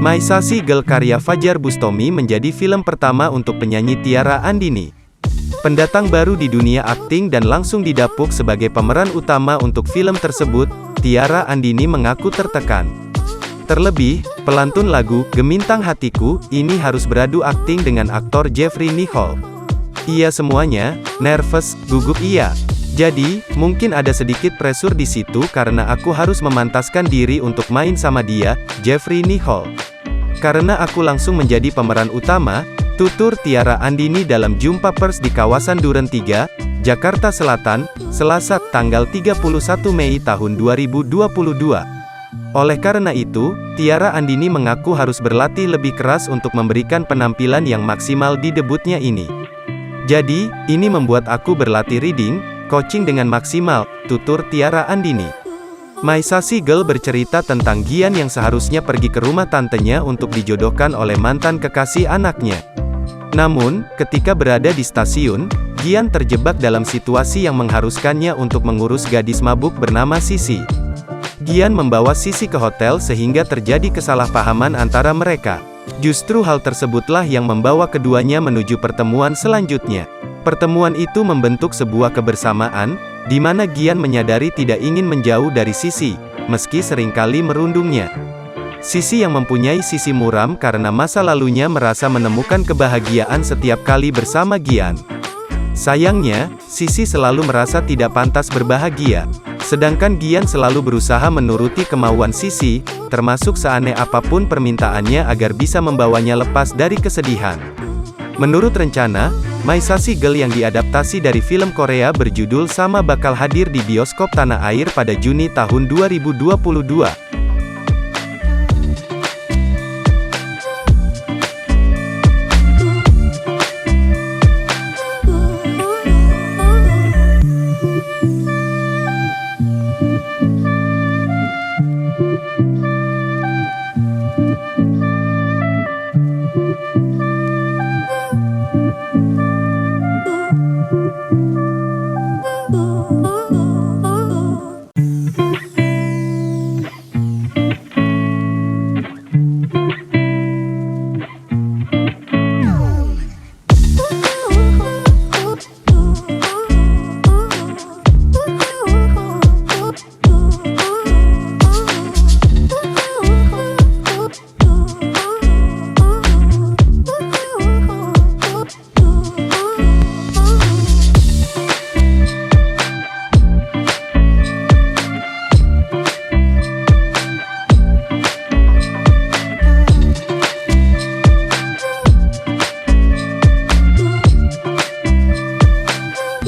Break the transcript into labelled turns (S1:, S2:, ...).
S1: My Sassy Girl karya Fajar Bustami menjadi film pertama untuk penyanyi Tiara Andini. Pendatang baru di dunia akting dan langsung didapuk sebagai pemeran utama untuk film tersebut, Tiara Andini mengaku tertekan. Terlebih, pelantun lagu "Gemintang Hatiku" ini harus beradu akting dengan aktor Jeffrey Nicole. Iya semuanya, nervous, gugup iya. Jadi, mungkin ada sedikit pressure di situ karena aku harus memantaskan diri untuk main sama dia, Jeffrey Nicole. Karena aku langsung menjadi pemeran utama, tutur Tiara Andini dalam jumpa pers di kawasan Duren 3, Jakarta Selatan, Selasa, tanggal 31 Mei tahun 2022. Oleh karena itu, Tiara Andini mengaku harus berlatih lebih keras untuk memberikan penampilan yang maksimal di debutnya ini. Jadi, ini membuat aku berlatih reading, coaching dengan maksimal, tutur Tiara Andini. My Sassy Girl bercerita tentang Gian yang seharusnya pergi ke rumah tantenya untuk dijodohkan oleh mantan kekasih anaknya. Namun, ketika berada di stasiun, Gian terjebak dalam situasi yang mengharuskannya untuk mengurus gadis mabuk bernama Sisi. Gian membawa Sisi ke hotel sehingga terjadi kesalahpahaman antara mereka. Justru hal tersebutlah yang membawa keduanya menuju pertemuan selanjutnya. Pertemuan itu membentuk sebuah kebersamaan, di mana Gian menyadari tidak ingin menjauh dari Sisi, meski seringkali merundungnya. Sisi yang mempunyai sisi muram karena masa lalunya merasa menemukan kebahagiaan setiap kali bersama Gian. Sayangnya, Sisi selalu merasa tidak pantas berbahagia. Sedangkan Gian selalu berusaha menuruti kemauan Sisi, termasuk seaneh apapun permintaannya agar bisa membawanya lepas dari kesedihan. Menurut rencana, My Sassy Girl yang diadaptasi dari film Korea berjudul sama bakal hadir di bioskop tanah air pada Juni tahun 2022.